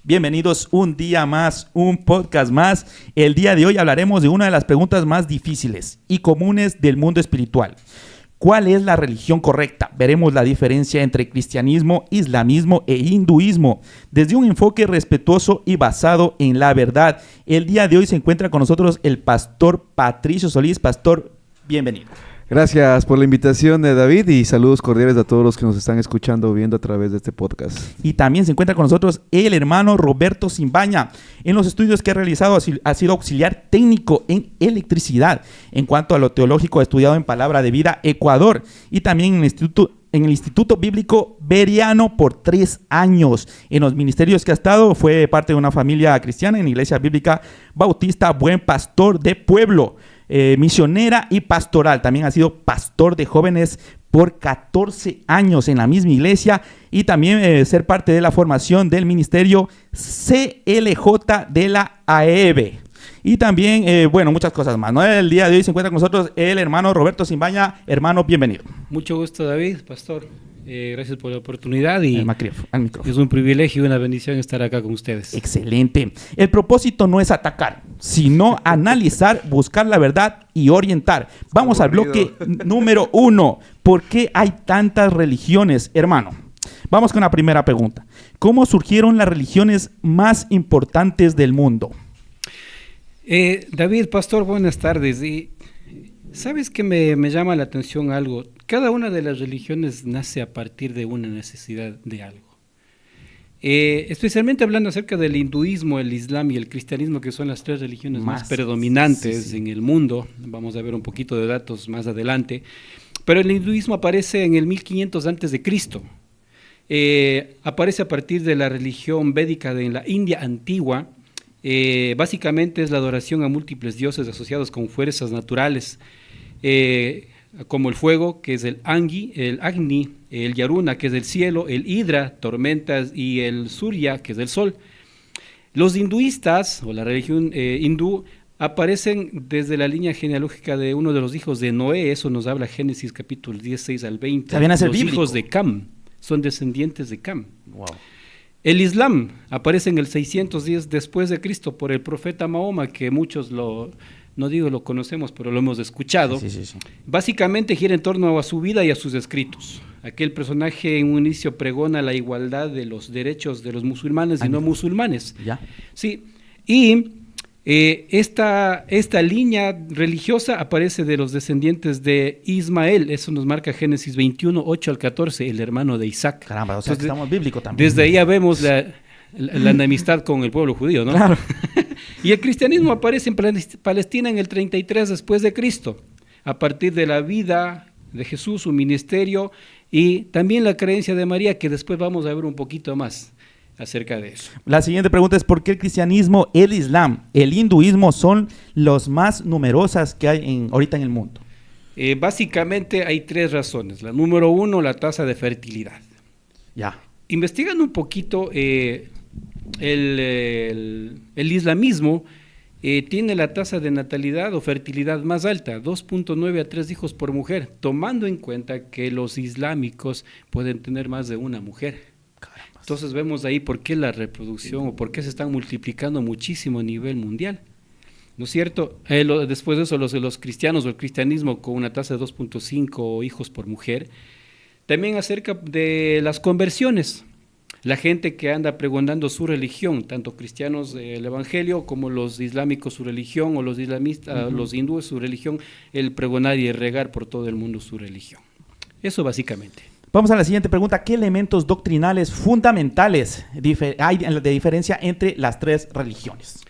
Bienvenidos un día más, un podcast más. El día de hoy hablaremos de una de las preguntas más difíciles y comunes del mundo espiritual. ¿Cuál es la religión correcta? Veremos la diferencia entre cristianismo, islamismo e hinduismo desde un enfoque respetuoso y basado en la verdad. El día de hoy se encuentra con nosotros el pastor Patricio Solís. Pastor, bienvenido. Gracias por la invitación, David, y saludos cordiales a todos los que nos están escuchando o viendo a través de este podcast. Y también se encuentra con nosotros el hermano Roberto Simbaña. En los estudios que ha realizado ha sido auxiliar técnico en electricidad. En cuanto a lo teológico, ha estudiado en Palabra de Vida Ecuador y también en el Instituto Bíblico Bereano por 3 años. En los ministerios que ha estado, fue parte de una familia cristiana en la Iglesia Bíblica Bautista Buen Pastor de Pueblo. Misionera y pastoral. También ha sido pastor de jóvenes por 14 años en la misma iglesia y también ser parte de la formación del ministerio CLJ de la AEB. Y también, muchas cosas más, ¿no? El día de hoy se encuentra con nosotros el hermano Roberto Simbaña. Hermano, bienvenido. Mucho gusto, David, pastor. Gracias por la oportunidad y al micrófono. Es un privilegio y una bendición estar acá con ustedes. Excelente. El propósito no es atacar, sino analizar, buscar la verdad y orientar. Vamos al bloque número 1. ¿Por qué hay tantas religiones, hermano? Vamos con la primera pregunta. ¿Cómo surgieron las religiones más importantes del mundo? David, pastor, buenas tardes. Y ¿sabes qué me llama la atención algo? Cada una de las religiones nace a partir de una necesidad de algo. Especialmente hablando acerca del hinduismo, el islam y el cristianismo, que son las 3 religiones más predominantes en el mundo. Vamos a ver un poquito de datos más adelante. Pero el hinduismo aparece en el 1500 a.C. Aparece a partir de la religión védica en la India antigua. Básicamente es la adoración a múltiples dioses asociados con fuerzas naturales, como el fuego, que es el Agni, el Yaruna, que es el cielo, el Hidra, tormentas, y el Surya, que es el sol. Los hinduistas, o la religión hindú, aparecen desde la línea genealógica de uno de los hijos de Noé. Eso nos habla Génesis capítulo 16 al 20. Los hijos de Cam, son descendientes de Cam. Wow. El Islam aparece en el 610 después de Cristo por el profeta Mahoma, que muchos lo conocemos, pero lo hemos escuchado. Sí. Básicamente gira en torno a su vida y a sus escritos. Aquel personaje en un inicio pregona la igualdad de los derechos de los musulmanes y no musulmanes. ¿Ya? Sí, y esta línea religiosa aparece de los descendientes de Ismael. Eso nos marca Génesis 21, 8 al 14, el hermano de Isaac. Caramba, o sea, entonces, que estamos bíblicos también. Desde ahí ya vemos la enemistad con el pueblo judío, ¿no? Claro. Y el cristianismo aparece en Palestina en el 33 después de Cristo, a partir de la vida de Jesús, su ministerio y también la creencia de María, que después vamos a ver un poquito más acerca de eso. La siguiente pregunta es: ¿por qué el cristianismo, el islam, el hinduismo son los más numerosas que hay ahorita en el mundo? Básicamente hay 3 razones. La número 1, la tasa de fertilidad. Ya. Investigando un poquito, el islamismo tiene la tasa de natalidad o fertilidad más alta, 2.9 a 3 hijos por mujer, tomando en cuenta que los islámicos pueden tener más de una mujer. Caramba. Entonces vemos ahí por qué la reproducción o por qué se están multiplicando muchísimo a nivel mundial, ¿no es cierto? Después de eso los cristianos o el cristianismo con una tasa de 2.5 hijos por mujer. También acerca de las conversiones, la gente que anda pregonando su religión, tanto cristianos el evangelio como los islámicos su religión, o los islamistas, los hindúes su religión, el pregonar y el regar por todo el mundo su religión. Eso básicamente. Vamos a la siguiente pregunta. ¿Qué elementos doctrinales fundamentales hay de diferencia entre las 3 religiones?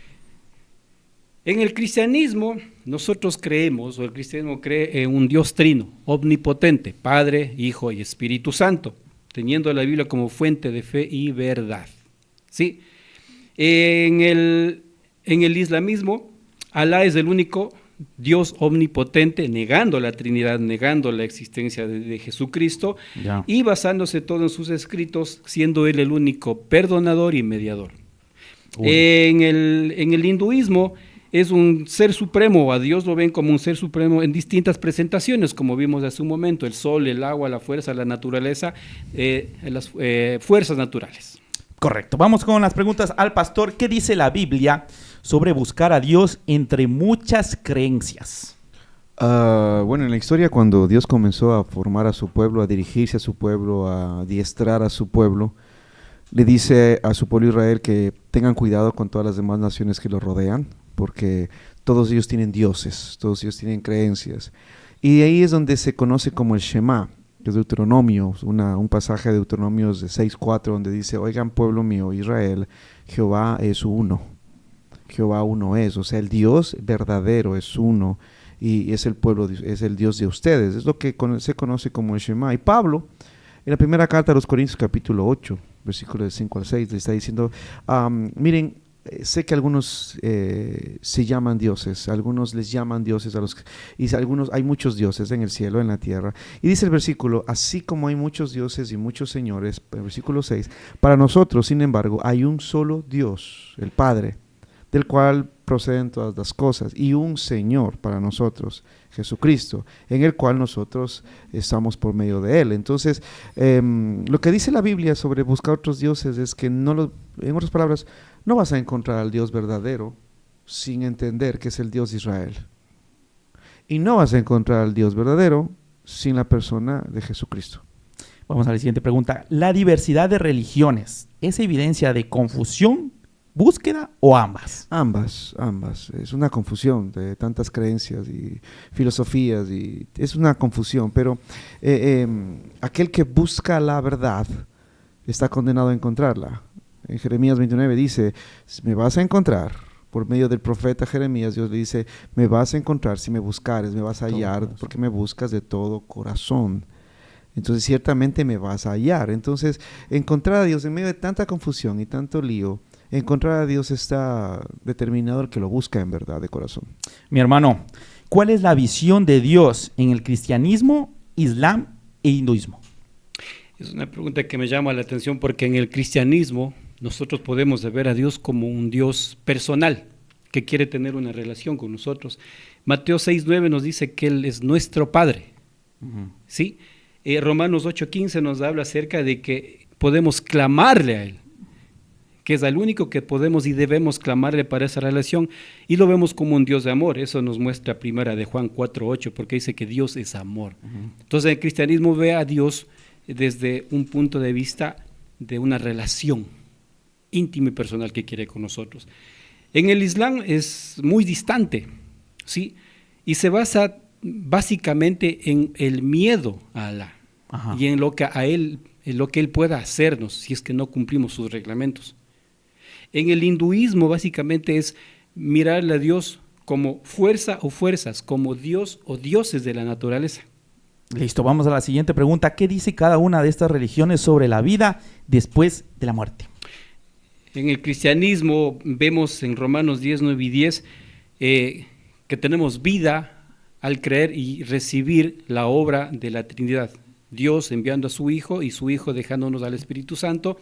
En el cristianismo, nosotros creemos, o el cristianismo cree en un Dios trino, omnipotente, Padre, Hijo y Espíritu Santo, teniendo la Biblia como fuente de fe y verdad. ¿Sí? En el islamismo, Alá es el único Dios omnipotente, negando la Trinidad, negando la existencia de Jesucristo, y basándose todo en sus escritos, siendo Él el único perdonador y mediador. En el hinduismo es un ser supremo, a Dios lo ven como un ser supremo en distintas presentaciones, como vimos hace un momento: el sol, el agua, la fuerza, la naturaleza, las fuerzas naturales. Correcto. Vamos con las preguntas al pastor. ¿Qué dice la Biblia sobre buscar a Dios entre muchas creencias? Bueno, en la historia, cuando Dios comenzó a formar a su pueblo, a dirigirse a su pueblo, a adiestrar a su pueblo, le dice a su pueblo Israel que tengan cuidado con todas las demás naciones que lo rodean, porque todos ellos tienen dioses, todos ellos tienen creencias. Y ahí es donde se conoce como el Shema, que es Deuteronomio, un pasaje de Deuteronomios de 6:4, donde dice: oigan, pueblo mío, Israel, Jehová es uno. Jehová uno es, o sea, el Dios verdadero es uno. Y es el pueblo, es el Dios de ustedes. Es lo que se conoce como el Shema. Y Pablo, en la primera carta a los Corintios, capítulo 8, versículos de 5 al 6, le está diciendo, miren, sé que algunos se llaman dioses, algunos les llaman dioses hay muchos dioses en el cielo, en la tierra. Y dice el versículo: así como hay muchos dioses y muchos señores, el versículo 6, para nosotros, sin embargo, hay un solo Dios, el Padre, del cual proceden todas las cosas, y un Señor para nosotros, Jesucristo, en el cual nosotros estamos por medio de Él. Entonces, lo que dice la Biblia sobre buscar otros dioses es que, en otras palabras, no vas a encontrar al Dios verdadero sin entender que es el Dios de Israel. Y no vas a encontrar al Dios verdadero sin la persona de Jesucristo. Vamos a la siguiente pregunta. ¿La diversidad de religiones es evidencia de confusión, búsqueda o ambas? Ambas. Es una confusión de tantas creencias y filosofías, y es una confusión, pero aquel que busca la verdad está condenado a encontrarla. En Jeremías 29 dice: me vas a encontrar. Por medio del profeta Jeremías, Dios le dice: me vas a encontrar si me buscares, me vas a hallar, porque me buscas de todo corazón. Entonces ciertamente me vas a hallar. Entonces, encontrar a Dios en medio de tanta confusión y tanto lío, encontrar a Dios está determinado el que lo busca en verdad, de corazón. Mi hermano, ¿cuál es la visión de Dios en el cristianismo, islam e hinduismo? Es una pregunta que me llama la atención, porque en el cristianismo nosotros podemos ver a Dios como un Dios personal, que quiere tener una relación con nosotros. Mateo 6:9 nos dice que Él es nuestro Padre. ¿Sí? Romanos 8:15 nos habla acerca de que podemos clamarle a Él, que es al único que podemos y debemos clamarle para esa relación, y lo vemos como un Dios de amor. Eso nos muestra primera de Juan 4:8, porque dice que Dios es amor. Entonces el cristianismo ve a Dios desde un punto de vista de una relación íntima y personal que quiere con nosotros. En el Islam es muy distante, ¿sí? Y se basa básicamente en el miedo a Alá. Ajá. Y en lo que Él pueda hacernos si es que no cumplimos sus reglamentos. En el hinduismo básicamente es mirarle a Dios como fuerza o fuerzas, como Dios o dioses de la naturaleza. Listo, vamos a la siguiente pregunta. ¿Qué dice cada una de estas religiones sobre la vida después de la muerte? En el cristianismo vemos en Romanos 10, 9 y 10 que tenemos vida al creer y recibir la obra de la Trinidad. Dios enviando a su Hijo y su Hijo dejándonos al Espíritu Santo.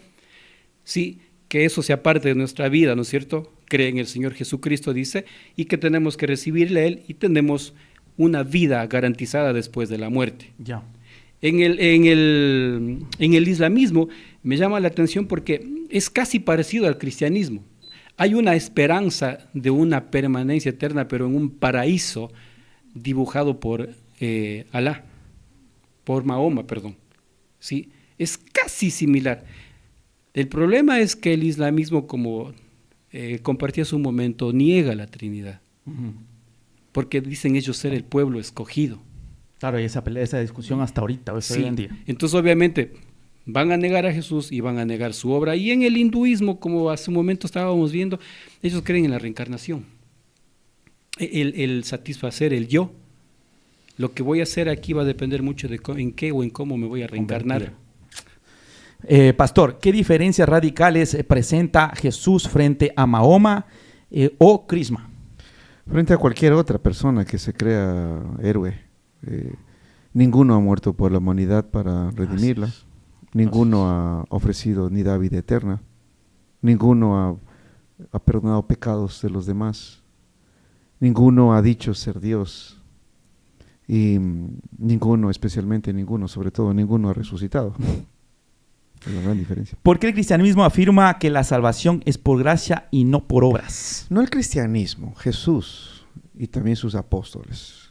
Sí, que eso sea parte de nuestra vida, ¿no es cierto? Cree en el Señor Jesucristo, dice, y que tenemos que recibirle a Él y tenemos una vida garantizada después de la muerte. Ya. En el islamismo me llama la atención porque es casi parecido al cristianismo. Hay una esperanza de una permanencia eterna, pero en un paraíso dibujado por Alá, por Mahoma, perdón. ¿Sí? Es casi similar. El problema es que el islamismo, como compartí hace un momento, niega la Trinidad. Porque dicen ellos ser el pueblo escogido. Claro, y esa discusión hasta ahorita, hoy en día. Entonces, obviamente, van a negar a Jesús y van a negar su obra. Y en el hinduismo, como hace un momento estábamos viendo, ellos creen en la reencarnación. El satisfacer el yo. Lo que voy a hacer aquí va a depender mucho de en qué o en cómo me voy a reencarnar. Pastor, ¿qué diferencias radicales presenta Jesús frente a Mahoma o Krisma? Frente a cualquier otra persona que se crea héroe. Ninguno ha muerto por la humanidad para redimirla. Ninguno ha ofrecido ni da vida eterna. Ninguno ha perdonado pecados de los demás. Ninguno ha dicho ser Dios. Y ninguno, especialmente ninguno, sobre todo ninguno ha resucitado. Es la gran diferencia. ¿Por qué el cristianismo afirma que la salvación es por gracia y no por obras? No el cristianismo, Jesús y también sus apóstoles.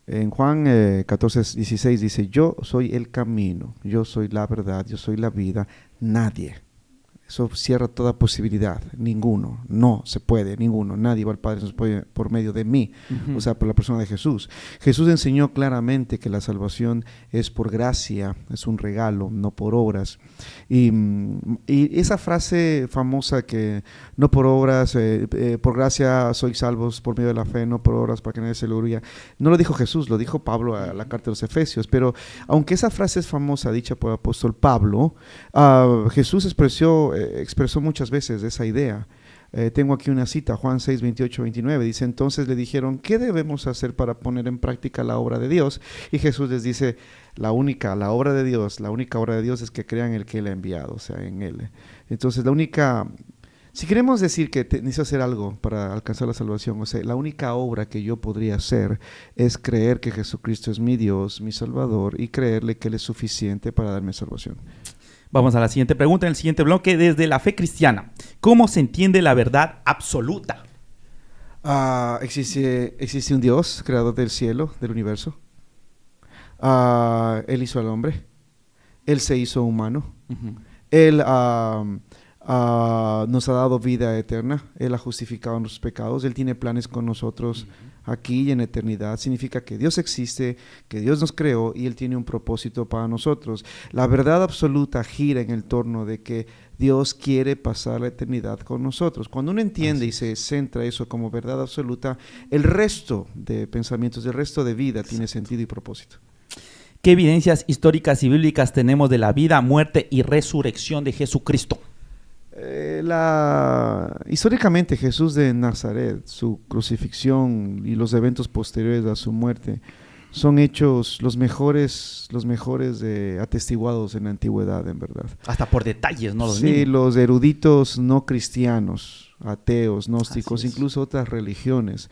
En Juan 14:16 dice, yo soy el camino, yo soy la verdad, yo soy la vida, nadie. Eso cierra toda posibilidad, ninguno, no se puede, ninguno, nadie va al Padre por medio de mí, o sea, por la persona de Jesús. Jesús enseñó claramente que la salvación es por gracia, es un regalo, no por obras. Y esa frase famosa que no por obras, por gracia sois salvos por medio de la fe, no por obras para que nadie se gloria, no lo dijo Jesús, lo dijo Pablo a la carta de los Efesios, pero aunque esa frase es famosa, dicha por el apóstol Pablo, Jesús expresó muchas veces esa idea. Tengo aquí una cita, Juan 6, 28, 29, dice, entonces le dijeron, ¿qué debemos hacer para poner en práctica la obra de Dios? Y Jesús les dice, la única obra de Dios es que crean en el que Él ha enviado, o sea, en Él. Entonces, si queremos decir que necesito hacer algo para alcanzar la salvación, o sea, la única obra que yo podría hacer es creer que Jesucristo es mi Dios, mi Salvador, y creerle que Él es suficiente para darme salvación. Vamos a la siguiente pregunta, en el siguiente bloque, desde la fe cristiana. ¿Cómo se entiende la verdad absoluta? Existe un Dios, creador del cielo, del universo. Él hizo al hombre. Él se hizo humano. Él nos ha dado vida eterna. Él ha justificado nuestros pecados. Él tiene planes con nosotros aquí y en eternidad. Significa que Dios existe, que Dios nos creó y Él tiene un propósito para nosotros. La verdad absoluta gira en el torno de que Dios quiere pasar la eternidad con nosotros. Cuando uno entiende y se centra eso como verdad absoluta, el resto de pensamientos, el resto de vida tiene sentido y propósito. ¿Qué evidencias históricas y bíblicas tenemos de la vida, muerte y resurrección de Jesucristo? Históricamente Jesús de Nazaret, su crucifixión y los eventos posteriores a su muerte son hechos los mejores atestiguados en la antigüedad, en verdad. Hasta por detalles, ¿no? Sí, los eruditos no cristianos, ateos, gnósticos, incluso otras religiones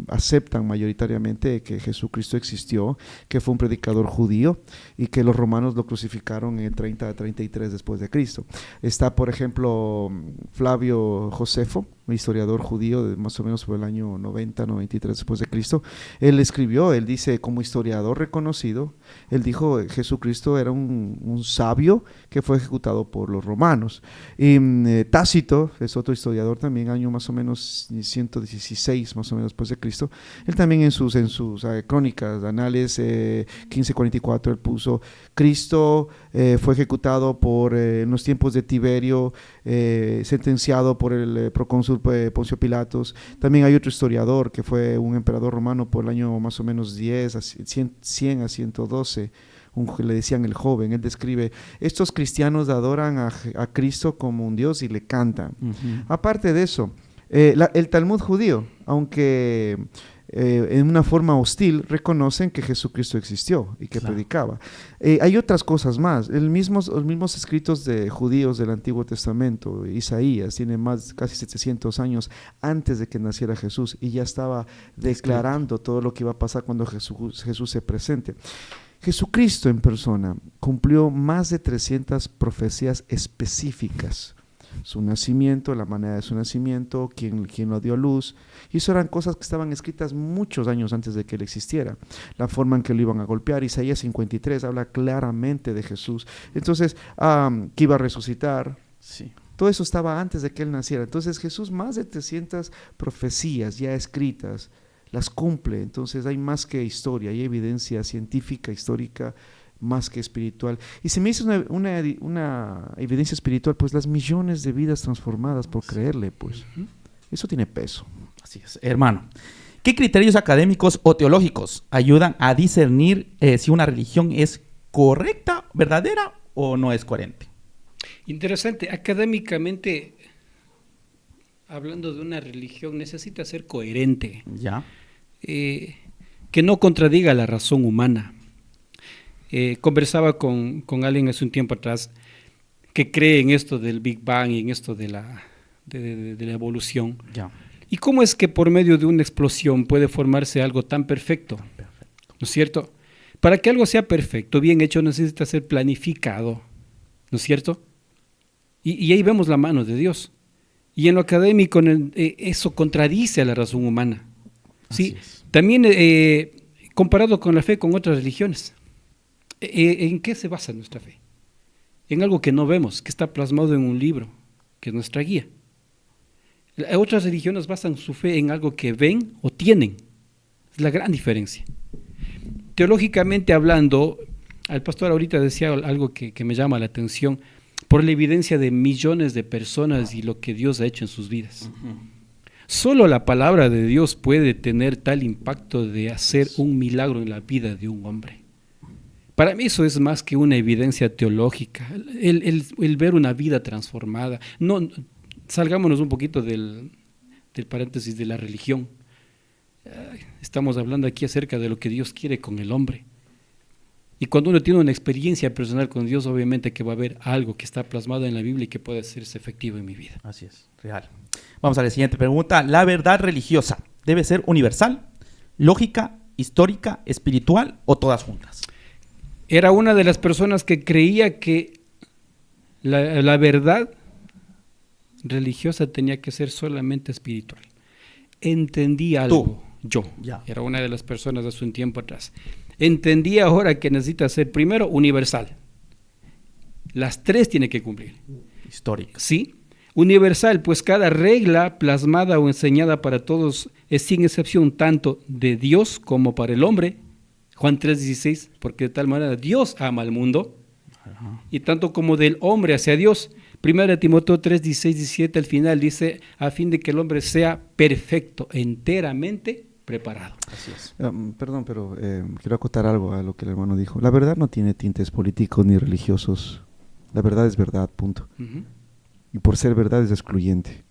aceptan mayoritariamente que Jesucristo existió, que fue un predicador judío y que los romanos lo crucificaron en el 30 a 33 después de Cristo. Está, por ejemplo, Flavio Josefo, un historiador judío de más o menos por el año 90, 93 después de Cristo. Él dice como historiador reconocido, él dijo Jesucristo era un sabio que fue ejecutado por los romanos. Y Tácito es otro historiador también, año más o menos 116 más o menos después de Cristo. Él también en sus crónicas, anales 1544, él puso Cristo fue ejecutado en los tiempos de Tiberio, sentenciado por el procónsul Poncio Pilatos. También hay otro historiador que fue un emperador romano por el año más o menos 100 a 112, le decían el joven. Él describe, estos cristianos adoran a Cristo como un Dios y le cantan. Aparte de eso, el Talmud judío, aunque en una forma hostil, reconocen que Jesucristo existió y que predicaba. Hay otras cosas más. Los mismos escritos de judíos del Antiguo Testamento, Isaías, tiene casi 700 años antes de que naciera Jesús y ya estaba declarando todo lo que iba a pasar cuando Jesús se presente. Jesucristo en persona cumplió más de 300 profecías específicas. Su nacimiento, la manera de su nacimiento, quién lo dio a luz, y eso eran cosas que estaban escritas muchos años antes de que él existiera. La forma en que lo iban a golpear, Isaías 53 habla claramente de Jesús. Entonces, que iba a resucitar. Sí. Todo eso estaba antes de que él naciera. Entonces Jesús, más de 300 profecías ya escritas, las cumple. Entonces hay más que historia, hay evidencia científica, histórica, más que espiritual. Y si me dices una evidencia espiritual, pues las millones de vidas transformadas por creerle, pues eso tiene peso. Así es, hermano. ¿Qué criterios académicos o teológicos ayudan a discernir si una religión es correcta, verdadera o no es coherente? Interesante. Académicamente, hablando de una religión, necesita ser coherente. Ya. Que no contradiga la razón humana. Conversaba con alguien hace un tiempo atrás que cree en esto del Big Bang y en esto de la evolución. Ya. ¿Y cómo es que por medio de una explosión puede formarse algo tan perfecto? ¿No es cierto? Para que algo sea perfecto, bien hecho, necesita ser planificado, ¿no es cierto? Y ahí vemos la mano de Dios. Y en lo académico eso contradice a la razón humana. ¿Sí? También comparado con la fe con otras religiones. ¿En qué se basa nuestra fe? En algo que no vemos, que está plasmado en un libro, que es nuestra guía. Otras religiones basan su fe en algo que ven o tienen. Es la gran diferencia. Teológicamente hablando, el pastor ahorita decía algo que me llama la atención, por la evidencia de millones de personas y lo que Dios ha hecho en sus vidas. Solo la palabra de Dios puede tener tal impacto de hacer un milagro en la vida de un hombre. Para mí eso es más que una evidencia teológica, el ver una vida transformada. No, salgámonos un poquito del paréntesis de la religión. Estamos hablando aquí acerca de lo que Dios quiere con el hombre. Y cuando uno tiene una experiencia personal con Dios, obviamente que va a haber algo que está plasmado en la Biblia y que puede hacerse efectivo en mi vida. Así es, real. Vamos a la siguiente pregunta. ¿La verdad religiosa debe ser universal, lógica, histórica, espiritual o todas juntas? Era una de las personas que creía que la verdad religiosa tenía que ser solamente espiritual. Entendí algo. Yo. Ya. Era una de las personas hace un tiempo atrás. Entendí ahora que necesita ser primero universal. Las tres tiene que cumplir. Histórica. Sí. Universal, pues cada regla plasmada o enseñada para todos es sin excepción tanto de Dios como para el hombre. Juan 3:16, porque de tal manera Dios ama al mundo. Ajá. Y tanto como del hombre hacia Dios. 1 Timoteo 3:16, 17 al final dice, a fin de que el hombre sea perfecto, enteramente preparado. Así es. Perdón, pero quiero acotar algo a lo que el hermano dijo. La verdad no tiene tintes políticos ni religiosos. La verdad es verdad, punto. Y por ser verdad es excluyente.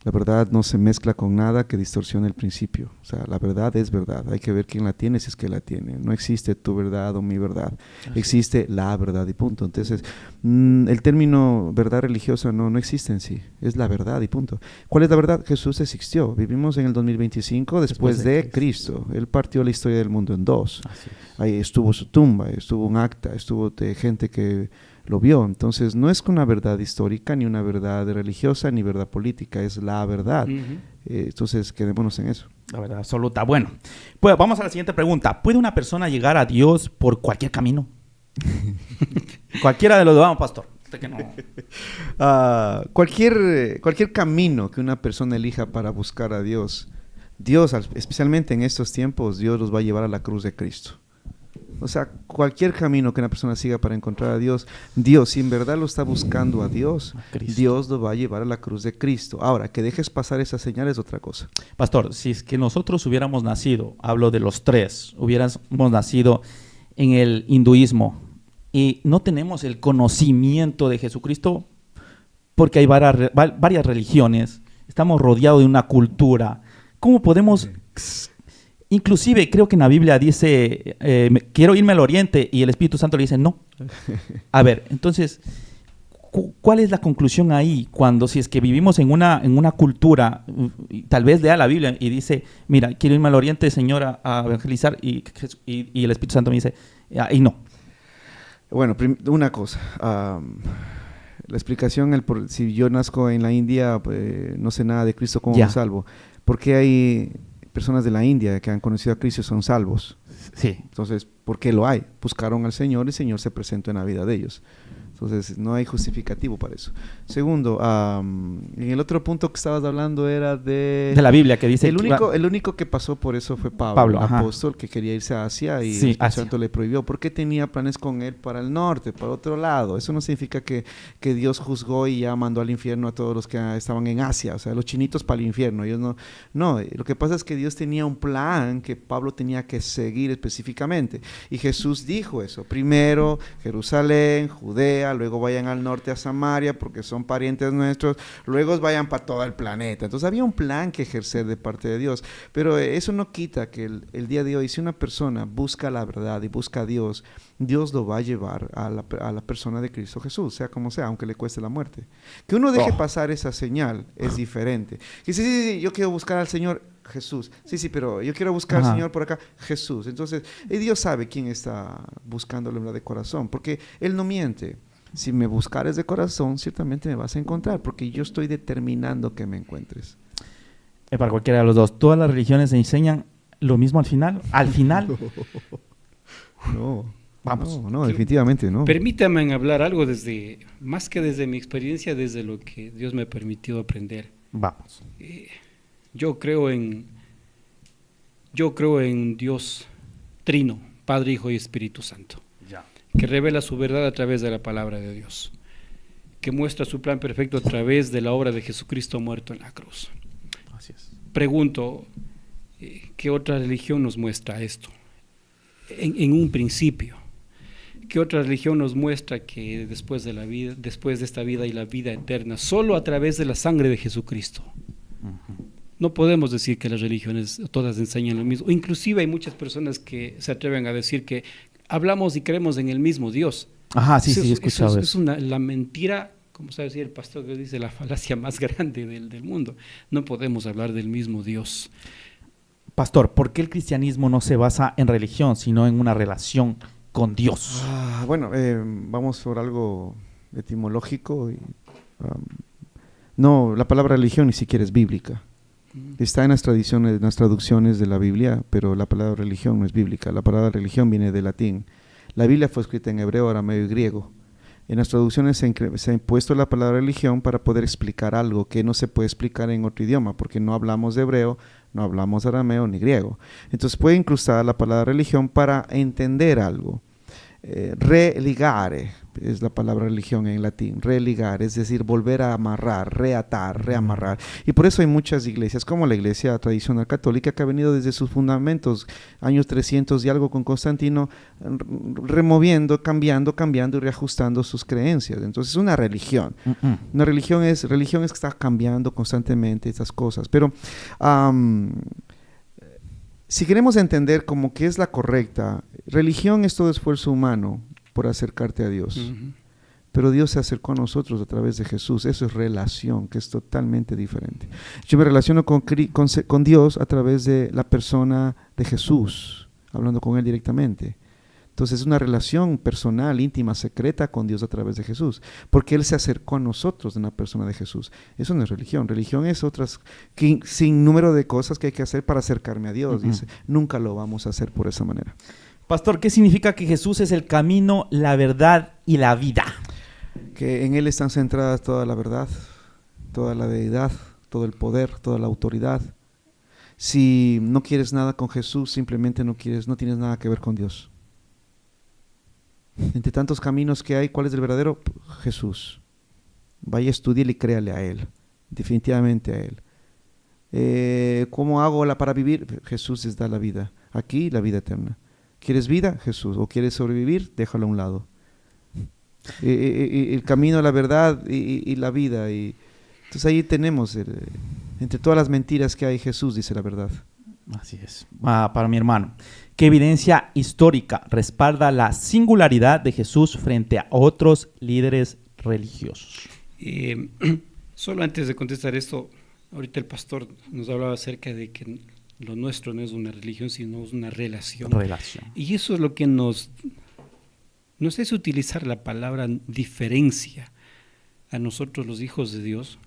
La verdad no se mezcla con nada que distorsione el principio. O sea, la verdad es verdad. Hay que ver quién la tiene si es que la tiene. No existe tu verdad o mi verdad. Existe la verdad y punto. Entonces, el término verdad religiosa no existe en sí. Es la verdad y punto. ¿Cuál es la verdad? Jesús existió. Vivimos en el 2025 después de Cristo. Él partió la historia del mundo en dos. Ahí estuvo su tumba, estuvo un acta, estuvo gente que lo vio. Entonces no es una verdad histórica, ni una verdad religiosa, ni verdad política, es la verdad. Entonces quedémonos en eso. La verdad absoluta. Bueno, pues vamos a la siguiente pregunta. ¿Puede una persona llegar a Dios por cualquier camino? Cualquiera de los dos, vamos, pastor. Que no. Cualquier camino que una persona elija para buscar a Dios, especialmente en estos tiempos, Dios los va a llevar a la cruz de Cristo. O sea, cualquier camino que una persona siga para encontrar a Dios, si en verdad lo está buscando a Dios, Dios lo va a llevar a la cruz de Cristo. Ahora, que dejes pasar esa señal es otra cosa. Pastor, si es que nosotros hubiéramos nacido, hablo de los tres, hubiéramos nacido en el hinduismo y no tenemos el conocimiento de Jesucristo, porque hay varias religiones, estamos rodeados de una cultura, ¿cómo podemos... Inclusive creo que en la Biblia dice, quiero irme al oriente, y el Espíritu Santo le dice, no. A ver, entonces, ¿cuál es la conclusión ahí? Cuando si es que vivimos en una cultura, tal vez lea la Biblia y dice, mira, quiero irme al oriente, Señor, a evangelizar, y el Espíritu Santo me dice, y no. Bueno, una cosa, la explicación, si yo nazco en la India, pues, no sé nada de Cristo, ¿cómo me salvo? Porque hay personas de la India que han conocido a Cristo y son salvos. Sí. Entonces, ¿por qué lo hay? Buscaron al Señor y el Señor se presentó en la vida de ellos. Entonces, no hay justificativo para eso. Segundo, en el otro punto que estabas hablando era de la Biblia, que dice... El único que pasó por eso fue Pablo, el apóstol, que quería irse a Asia y el Espíritu Santo le prohibió. ¿Por qué tenía planes con él para el norte, para otro lado? Eso no significa que Dios juzgó y ya mandó al infierno a todos los que estaban en Asia. O sea, los chinitos para el infierno. Ellos no, lo que pasa es que Dios tenía un plan que Pablo tenía que seguir específicamente. Y Jesús dijo eso. Primero, Jerusalén, Judea, luego vayan al norte a Samaria porque son parientes nuestros, luego vayan para todo el planeta. Entonces había un plan que ejercer de parte de Dios, pero eso no quita que el día de hoy, si una persona busca la verdad y busca a Dios, Dios lo va a llevar a la persona de Cristo Jesús, sea como sea, aunque le cueste la muerte. Que uno deje pasar esa señal es diferente. Y sí, yo quiero buscar al Señor Jesús. Sí, pero yo quiero buscar al Señor por acá, Jesús. Entonces, Dios sabe quién está buscándolo de corazón, porque Él no miente. Si me buscares de corazón, ciertamente me vas a encontrar, porque yo estoy determinando que me encuentres. Para cualquiera de los dos, ¿todas las religiones enseñan lo mismo al final? ¿Al final? No, Vamos. no, definitivamente no. Permítame hablar algo más que desde mi experiencia, desde lo que Dios me ha permitido aprender. Vamos. Yo creo en Dios Trino, Padre, Hijo y Espíritu Santo, que revela su verdad a través de la palabra de Dios, que muestra su plan perfecto a través de la obra de Jesucristo muerto en la cruz. Así es. Pregunto, ¿qué otra religión nos muestra esto? En un principio, ¿qué otra religión nos muestra que después de esta vida y la vida eterna, solo a través de la sangre de Jesucristo? Uh-huh. No podemos decir que las religiones todas enseñan lo mismo. Inclusive hay muchas personas que se atreven a decir que hablamos y creemos en el mismo Dios. Ajá, sí, he escuchado eso. Es la mentira, como sabe decir el pastor que dice, la falacia más grande del mundo. No podemos hablar del mismo Dios. Pastor, ¿por qué el cristianismo no se basa en religión, sino en una relación con Dios? Bueno, vamos por algo etimológico. No, la palabra religión ni siquiera es bíblica. Está en las tradiciones, en las traducciones de la Biblia, pero la palabra religión no es bíblica. La palabra religión viene del latín. La Biblia fue escrita en hebreo, arameo y griego. En las traducciones se ha impuesto la palabra religión para poder explicar algo que no se puede explicar en otro idioma, porque no hablamos de hebreo, no hablamos arameo ni griego. Entonces puede incrustar la palabra religión para entender algo. Religare es la palabra religión en latín, religare, es decir, volver a amarrar, reatar, reamarrar. Y por eso hay muchas iglesias, como la iglesia tradicional católica, que ha venido desde sus fundamentos, años 300 y algo con Constantino, removiendo, cambiando y reajustando sus creencias. Entonces es una religión. Una religión es que está cambiando constantemente estas cosas. Pero si queremos entender como que es la correcta, religión es todo esfuerzo humano por acercarte a Dios. Uh-huh. Pero Dios se acercó a nosotros a través de Jesús. Eso es relación, que es totalmente diferente. Yo me relaciono con Dios a través de la persona de Jesús, hablando con Él directamente. Entonces es una relación personal, íntima, secreta con Dios a través de Jesús, porque Él se acercó a nosotros de una persona de Jesús. Eso no es religión. Religión es otras sin número de cosas que hay que hacer para acercarme a Dios. Uh-huh. Dice, nunca lo vamos a hacer por esa manera. Pastor, ¿qué significa que Jesús es el camino, la verdad y la vida? Que en Él están centradas toda la verdad, toda la deidad, todo el poder, toda la autoridad. Si no quieres nada con Jesús, simplemente no tienes nada que ver con Dios. Entre tantos caminos que hay, ¿cuál es el verdadero? Jesús. Vaya, estúdiele y créale a Él, definitivamente a Él. ¿Cómo hago para vivir? Jesús les da la vida, aquí la vida eterna. ¿Quieres vida? Jesús. ¿O quieres sobrevivir? Déjalo a un lado. El camino, la verdad y la vida. Entonces ahí tenemos, entre todas las mentiras que hay, Jesús dice la verdad. Así es. Para mi hermano, ¿qué evidencia histórica respalda la singularidad de Jesús frente a otros líderes religiosos? Solo antes de contestar esto, ahorita el pastor nos hablaba acerca de que lo nuestro no es una religión, sino es una relación. Y eso es lo que nos hace utilizar la palabra diferencia a nosotros los hijos de Dios,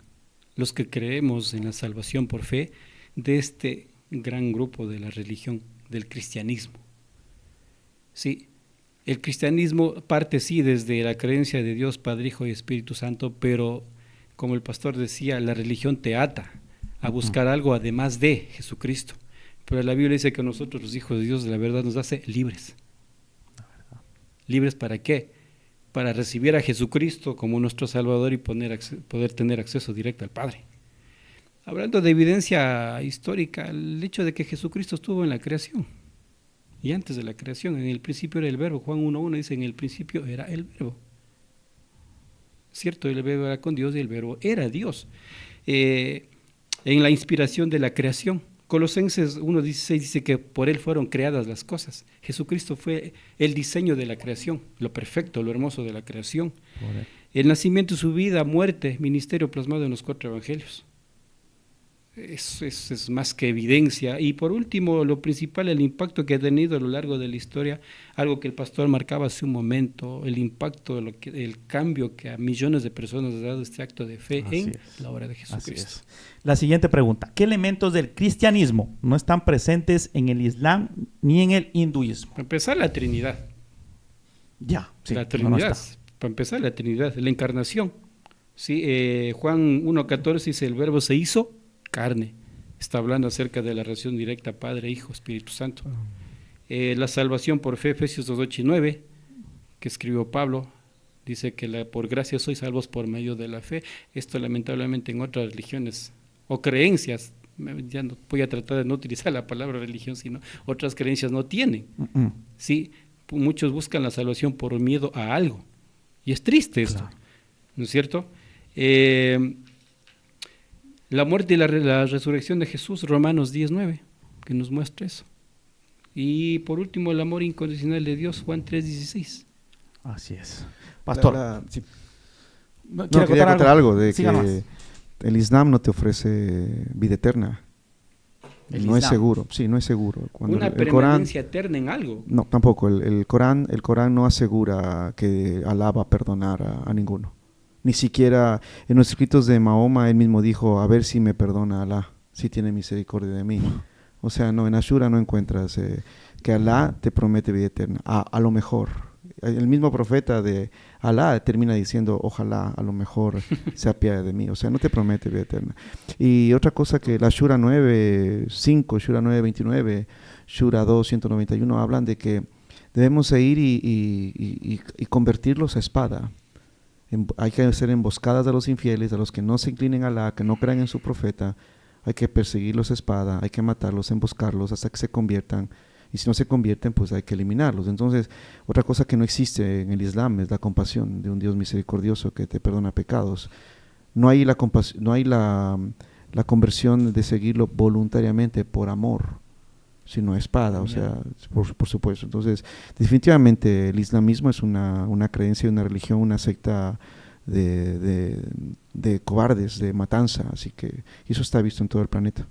los que creemos en la salvación por fe, de este gran grupo de la religión, del cristianismo. Sí, el cristianismo parte sí desde la creencia de Dios, Padre, Hijo y Espíritu Santo, pero como el pastor decía, la religión te ata a buscar algo además de Jesucristo. Pero la Biblia dice que nosotros los hijos de Dios, la verdad, nos hace libres. ¿Libres para qué? Para recibir a Jesucristo como nuestro Salvador y poder tener acceso directo al Padre. Hablando de evidencia histórica, el hecho de que Jesucristo estuvo en la creación. Y antes de la creación, en el principio era el verbo. Juan 1:1 dice, en el principio era el verbo. Cierto, el verbo era con Dios y el verbo era Dios. En la inspiración de la creación. Colosenses 1:16 dice que por Él fueron creadas las cosas. Jesucristo fue el diseño de la creación, lo perfecto, lo hermoso de la creación. El nacimiento, su vida, muerte, ministerio plasmado en los 4 evangelios. es más que evidencia. Y por último, lo principal, el impacto que ha tenido a lo largo de la historia, algo que el pastor marcaba hace un momento, el impacto, el cambio que a millones de personas ha dado este acto de fe en la obra de Jesucristo. La siguiente pregunta: ¿qué elementos del cristianismo no están presentes en el Islam ni en el hinduismo? Para empezar, la Trinidad. Ya, sí, La Trinidad. Para empezar, la Trinidad, la encarnación. Sí, Juan 1.14 dice: el verbo se hizo carne. Está hablando acerca de la relación directa Padre, Hijo, Espíritu Santo. La salvación por fe, Efesios 2:8 y 9, que escribió Pablo, dice que por gracia sois salvos por medio de la fe. Esto lamentablemente en otras religiones o creencias, ya no voy a tratar de no utilizar la palabra religión, sino otras creencias no tienen. Sí, muchos buscan la salvación por miedo a algo. Y es triste esto, claro. ¿No es cierto? La muerte y la resurrección de Jesús, Romanos 10:9, que nos muestra eso. Y por último, el amor incondicional de Dios, Juan 3:16. Así es. Pastor. Sí. Quería contar algo de que el Islam no te ofrece vida eterna. No es seguro, sí, no es seguro. Cuando una permanencia eterna en algo. No, tampoco. El Corán no asegura que Alá va a perdonar a ninguno. Ni siquiera en los escritos de Mahoma, él mismo dijo: a ver si me perdona Alá, si tiene misericordia de mí. O sea, no, en Ashura no encuentras que Alá te promete vida eterna. A lo mejor. El mismo profeta de Alá termina diciendo: ojalá a lo mejor se apiade de mí. O sea, no te promete vida eterna. Y otra cosa que la Shura 9:5, Shura 9:29, Shura 2:191 hablan de que debemos ir y convertirlos a espada. Hay que hacer emboscadas a los infieles, a los que no se inclinen a Alá, que no crean en su profeta. Hay que perseguirlos a espada, hay que matarlos, emboscarlos hasta que se conviertan. Y si no se convierten, pues hay que eliminarlos. Entonces, otra cosa que no existe en el Islam es la compasión de un Dios misericordioso que te perdona pecados. No hay la conversión de seguirlo voluntariamente por amor, sino espada, o sea, por supuesto. Entonces, definitivamente el islamismo es una creencia, una religión, una secta de cobardes, de matanza, así que eso está visto en todo el planeta.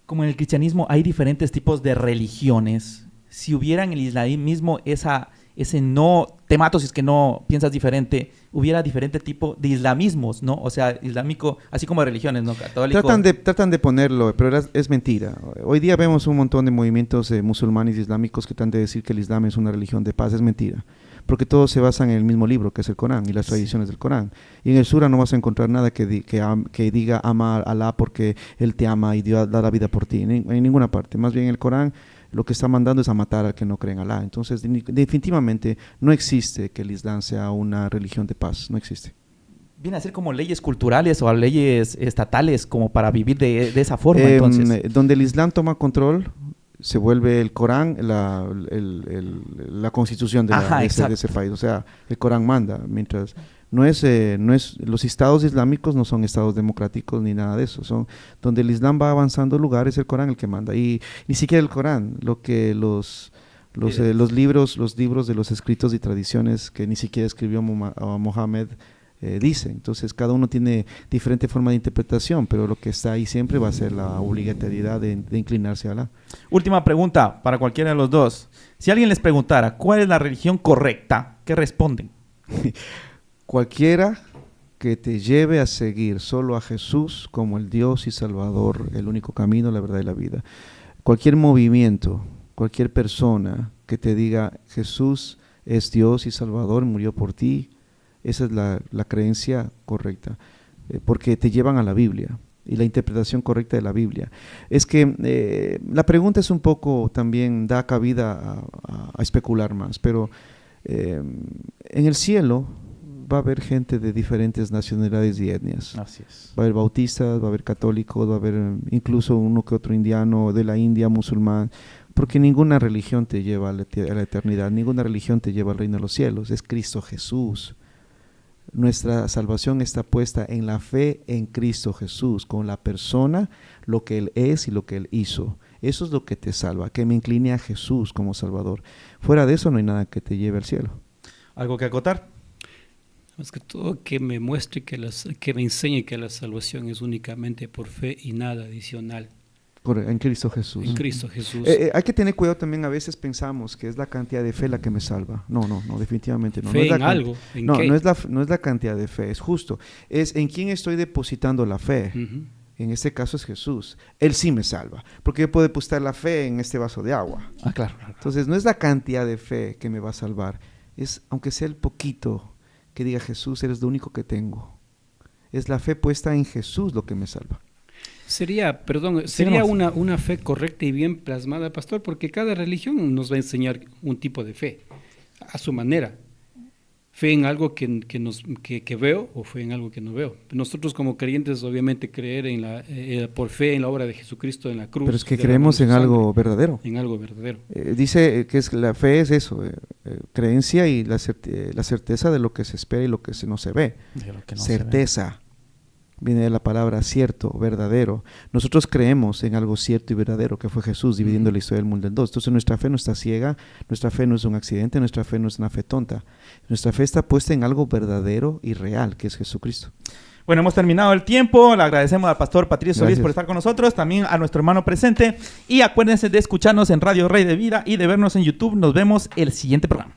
Como en el cristianismo hay diferentes tipos de religiones, si hubiera en el islamismo ese no, te mato si es que no piensas diferente, hubiera diferente tipo de islamismos, ¿no? O sea, islámico, así como de religiones, ¿no? Católico. Tratan de ponerlo, pero es mentira. Hoy día vemos un montón de movimientos musulmanes y islámicos que tratan de decir que el Islam es una religión de paz. Es mentira, porque todos se basan en el mismo libro, que es el Corán, y las tradiciones del Corán. Y en el Sura no vas a encontrar nada que diga ama a Alá porque Él te ama y da la vida por ti, en ninguna parte. Más bien el Corán lo que está mandando es a matar al que no cree en Alá. Entonces, definitivamente no existe que el Islam sea una religión de paz, no existe. Viene a ser como leyes culturales o leyes estatales como para vivir de esa forma, entonces. Donde el Islam toma control, se vuelve el Corán la constitución de ese país. O sea, el Corán manda, mientras los estados islámicos no son estados democráticos ni nada de eso. Son donde el Islam va avanzando el lugar, es el Corán el que manda. Y ni siquiera el Corán, lo que los libros de los escritos y tradiciones que ni siquiera escribió Mohammed dice. Entonces cada uno tiene diferente forma de interpretación, pero lo que está ahí siempre va a ser la obligatoriedad de inclinarse a Alá. Última pregunta para cualquiera de los dos. Si alguien les preguntara ¿cuál es la religión correcta?, ¿qué responden? Cualquiera que te lleve a seguir solo a Jesús como el Dios y Salvador, el único camino, la verdad y la vida. Cualquier movimiento, cualquier persona que te diga Jesús es Dios y Salvador, murió por ti, esa es la creencia correcta, porque te llevan a la Biblia y la interpretación correcta de la Biblia. Es que la pregunta es un poco también, da cabida a especular más, pero en el cielo va a haber gente de diferentes nacionalidades y etnias. Así es. Va a haber bautistas, va a haber católicos, va a haber incluso uno que otro indiano de la India, musulmán, porque ninguna religión te lleva a la eternidad, ninguna religión te lleva al reino de los cielos, es Cristo Jesús. Nuestra salvación está puesta en la fe en Cristo Jesús, con la persona, lo que Él es y lo que Él hizo. Eso es lo que te salva, que me incline a Jesús como Salvador. Fuera de eso no hay nada que te lleve al cielo. ¿Algo que acotar? Más que todo que me muestre, que me enseñe que la salvación es únicamente por fe y nada adicional. En Cristo Jesús. En Cristo Jesús. Hay que tener cuidado también, a veces pensamos que es la cantidad de fe la que me salva. No, definitivamente no. ¿Fe no es en algo? ¿En no, qué? no es la cantidad de fe, es justo. Es en quién estoy depositando la fe. Ujú. En este caso es Jesús. Él sí me salva. Porque yo puedo depositar la fe en este vaso de agua. Ah, claro. Entonces no es la cantidad de fe que me va a salvar. Es, aunque sea el poquito, que diga Jesús, eres lo único que tengo. Es la fe puesta en Jesús lo que me salva. Sería una fe correcta y bien plasmada, pastor, porque cada religión nos va a enseñar un tipo de fe, a su manera. Fe en algo que veo o fe en algo que no veo. Nosotros como creyentes, obviamente, creer por fe en la obra de Jesucristo en la cruz. Pero es que creemos en algo verdadero. En algo verdadero. Dice que la fe es eso, creencia y la certeza de lo que se espera y lo que no se ve. De lo que no certeza. Viene de la palabra cierto, verdadero. Nosotros creemos en algo cierto y verdadero, que fue Jesús dividiendo la historia del mundo en dos. Entonces nuestra fe no está ciega, nuestra fe no es un accidente, nuestra fe no es una fe tonta. Nuestra fe está puesta en algo verdadero y real, que es Jesucristo. Bueno, hemos terminado el tiempo. Le agradecemos al pastor Patricio Solís Gracias por estar con nosotros, también a nuestro hermano presente. Y acuérdense de escucharnos en Radio Rey de Vida y de vernos en YouTube. Nos vemos el siguiente programa.